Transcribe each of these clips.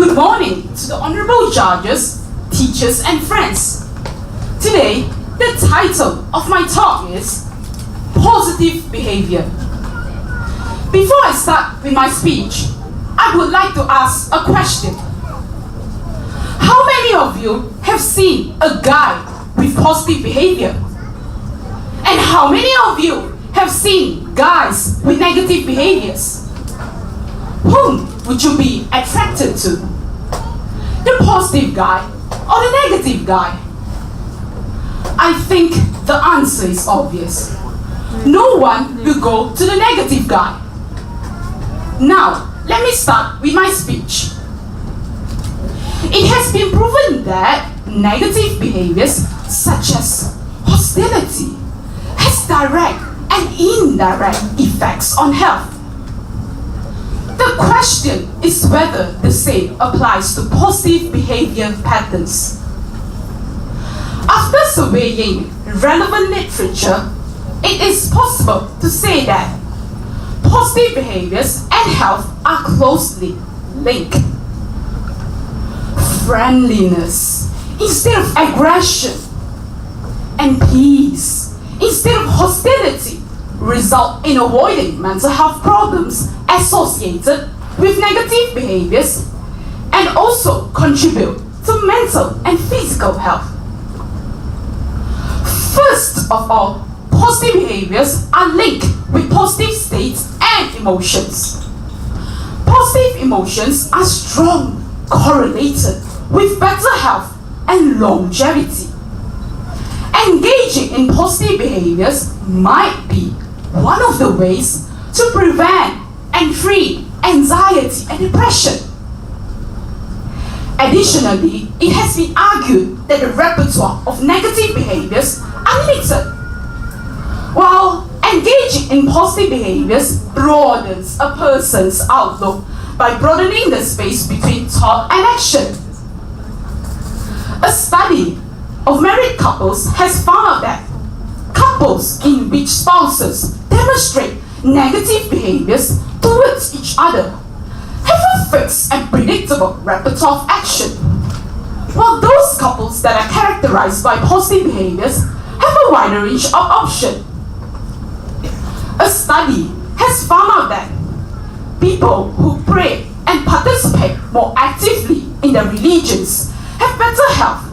Good morning to the honorable judges, teachers and friends. Today, the title of my talk is Positive Behaviour. Before I start with my speech, I would like to ask a question. How many of you have seen a guy with positive behaviour? And how many of you have seen guys with negative behaviours? Whom would you be attracted to? The positive guy or the negative guy? I think the answer is obvious. No one will go to the negative guy. Now, let me start with my speech. It has been proven that negative behaviors such as hostility has direct and indirect effects on health. The question is whether the same applies to positive behavior patterns. After surveying relevant literature, it is possible to say that positive behaviors and health are closely linked. Friendliness instead of aggression and peace instead of hostility result in avoiding mental health problems associated with negative behaviors and also contribute to mental and physical health. First of all, positive behaviors are linked with positive states and emotions. Positive emotions are strongly correlated with better health and longevity. Engaging in positive behaviors might be one of the ways to prevent and treat anxiety and depression. Additionally, it has been argued that the repertoire of negative behaviors are limited, while engaging in positive behaviors broadens a person's outlook by broadening the space between thought and action. A study of married couples has found that couples in which spouses demonstrate negative behaviors towards each other have a fixed and predictable repertoire of action, while those couples that are characterized by positive behaviors have a wider range of options. A study has found out that people who pray and participate more actively in their religions have better health.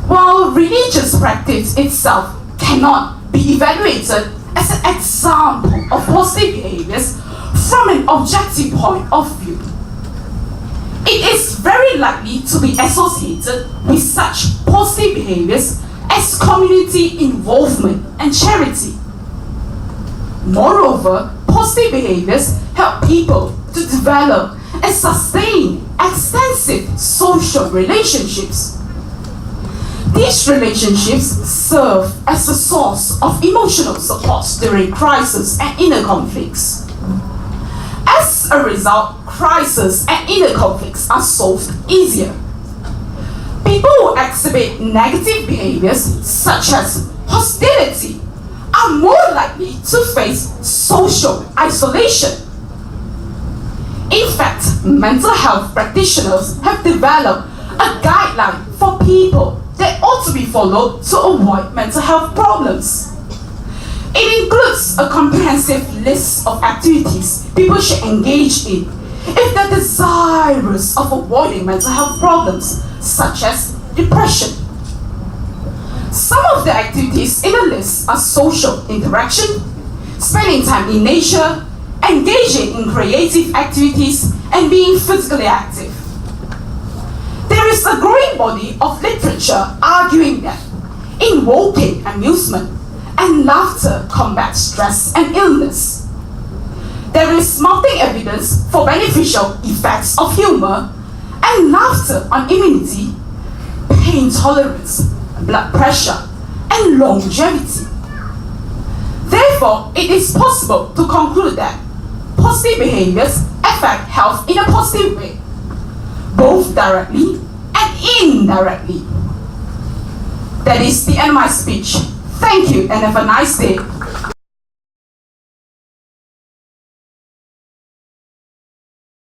While religious practice itself cannot be evaluated as an example of positive behaviors from an objective point of view, it is very likely to be associated with such positive behaviors as community involvement and charity. Moreover, positive behaviors help people to develop and sustain extensive social relationships. These relationships serve as a source of emotional support during crisis and inner conflicts. As a result, crises and inner conflicts are solved easier. People who exhibit negative behaviors such as hostility are more likely to face social isolation. In fact, mental health practitioners have developed a guideline for people that ought to be followed to avoid mental health problems. It includes a comprehensive list of activities people should engage in if they're desirous of avoiding mental health problems, such as depression. Some of the activities in the list are social interaction, spending time in nature, engaging in creative activities, and being physically active. There is a growing body of literature arguing that invoking amusement and laughter combat stress and illness. There is mounting evidence for beneficial effects of humor and laughter on immunity, pain tolerance, blood pressure, and longevity. Therefore, it is possible to conclude that positive behaviors affect health in a positive way, both directly and indirectly. That is the end of my speech. Thank you and have a nice day.